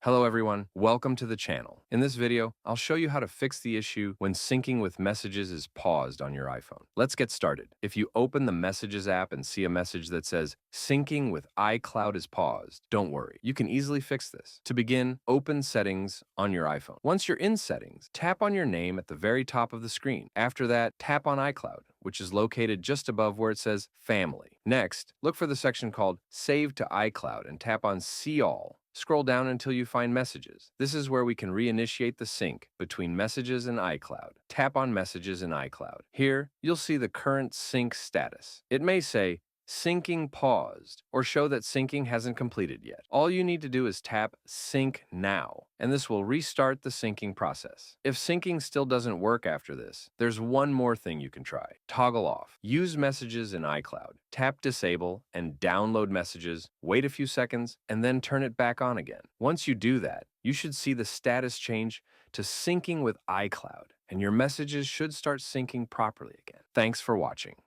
Hello everyone, welcome to the channel. In this video, I'll show you how to fix the issue when syncing with messages is paused on your iPhone. Let's get started. If you open the Messages app and see a message that says, syncing with iCloud is paused, don't worry. You can easily fix this. To begin, open Settings on your iPhone. Once you're in Settings, tap on your name at the very top of the screen. After that, tap on iCloud, which is located just above where it says Family. Next, look for the section called Save to iCloud and tap on See All. Scroll down until you find Messages. This is where we can reinitiate the sync between Messages and iCloud. Tap on Messages in iCloud. Here, you'll see the current sync status. It may say, syncing paused, or show that syncing hasn't completed yet. All you need to do is tap Sync Now, and this will restart the syncing process. If syncing still doesn't work after this, there's one more thing you can try. Toggle off. Use Messages in iCloud. Tap Disable and download Messages, wait a few seconds, and then turn it back on again. Once you do that, you should see the status change to syncing with iCloud, and your messages should start syncing properly again. Thanks for watching.